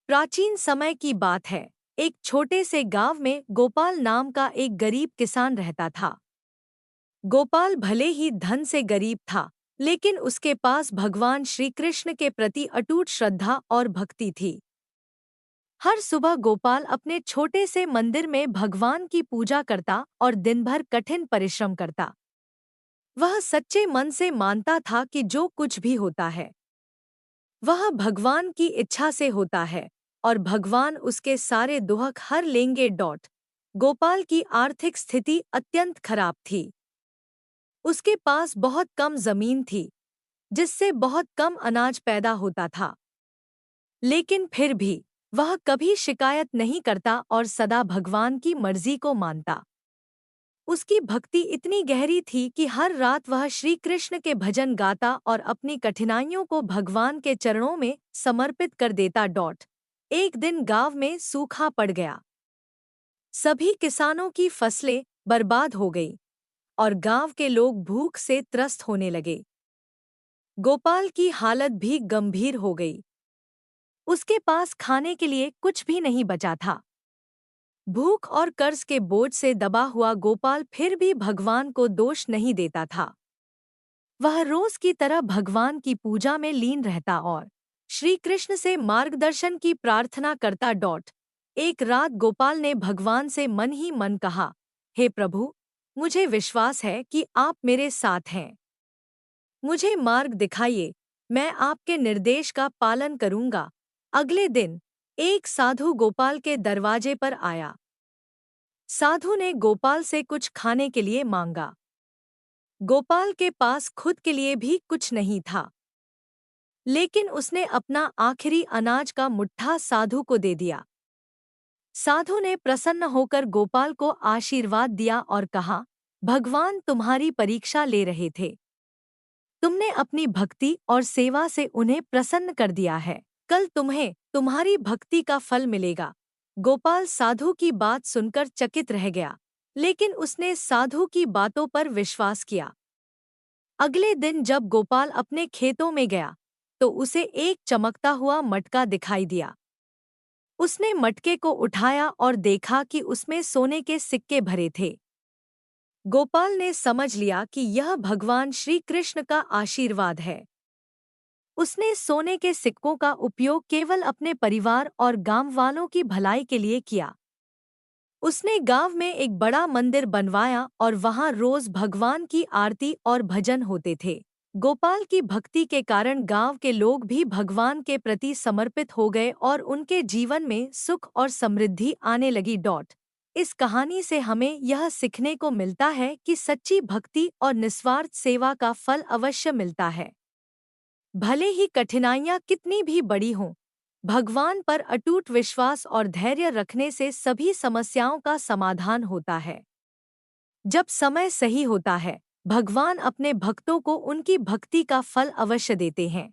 प्राचीन समय की बात है। एक छोटे से गांव में गोपाल नाम का एक गरीब किसान रहता था। गोपाल भले ही धन से गरीब था, लेकिन उसके पास भगवान श्री कृष्ण के प्रति अटूट श्रद्धा और भक्ति थी। हर सुबह गोपाल अपने छोटे से मंदिर में भगवान की पूजा करता और दिन भर कठिन परिश्रम करता। वह सच्चे मन से मानता था कि जो कुछ भी होता है वह भगवान की इच्छा से होता है और भगवान उसके सारे दुख हर लेंगे। गोपाल की आर्थिक स्थिति अत्यंत खराब थी। उसके पास बहुत कम जमीन थी, जिससे बहुत कम अनाज पैदा होता था। लेकिन फिर भी वह कभी शिकायत नहीं करता और सदा भगवान की मर्जी को मानता। उसकी भक्ति इतनी गहरी थी कि हर रात वह श्री कृष्ण के भजन गाता और अपनी कठिनाइयों को भगवान के चरणों में समर्पित कर देता। एक दिन गांव में सूखा पड़ गया। सभी किसानों की फसलें बर्बाद हो गई और गांव के लोग भूख से त्रस्त होने लगे। गोपाल की हालत भी गंभीर हो गई। उसके पास खाने के लिए कुछ भी नहीं बचा था। भूख और कर्ज के बोझ से दबा हुआ गोपाल फिर भी भगवान को दोष नहीं देता था। वह रोज की तरह भगवान की पूजा में लीन रहता और श्री कृष्ण से मार्गदर्शन की प्रार्थना करता। एक रात गोपाल ने भगवान से मन ही मन कहा, हे प्रभु, मुझे विश्वास है कि आप मेरे साथ हैं। मुझे मार्ग दिखाइए, मैं आपके निर्देश का पालन करूंगा। अगले दिन एक साधु गोपाल के दरवाजे पर आया। साधु ने गोपाल से कुछ खाने के लिए मांगा। गोपाल के पास खुद के लिए भी कुछ नहीं था, लेकिन उसने अपना आखिरी अनाज का मुट्ठा साधु को दे दिया। साधु ने प्रसन्न होकर गोपाल को आशीर्वाद दिया और कहा, भगवान तुम्हारी परीक्षा ले रहे थे। तुमने अपनी भक्ति और सेवा से उन्हें प्रसन्न कर दिया है। कल तुम्हें तुम्हारी भक्ति का फल मिलेगा। गोपाल साधु की बात सुनकर चकित रह गया, लेकिन उसने साधु की बातों पर विश्वास किया। अगले दिन जब गोपाल अपने खेतों में गया, तो उसे एक चमकता हुआ मटका दिखाई दिया। उसने मटके को उठाया और देखा कि उसमें सोने के सिक्के भरे थे। गोपाल ने समझ लिया कि यह भगवान श्री कृष्ण का आशीर्वाद है। उसने सोने के सिक्कों का उपयोग केवल अपने परिवार और गांव वालों की भलाई के लिए किया। उसने गांव में एक बड़ा मंदिर बनवाया और वहां रोज भगवान की आरती और भजन होते थे। गोपाल की भक्ति के कारण गांव के लोग भी भगवान के प्रति समर्पित हो गए और उनके जीवन में सुख और समृद्धि आने लगी। इस कहानी से हमें यह सीखने को मिलता है कि सच्ची भक्ति और निस्वार्थ सेवा का फल अवश्य मिलता है। भले ही कठिनाइयां कितनी भी बड़ी हों, भगवान पर अटूट विश्वास और धैर्य रखने से सभी समस्याओं का समाधान होता है। जब समय सही होता है, भगवान अपने भक्तों को उनकी भक्ति का फल अवश्य देते हैं।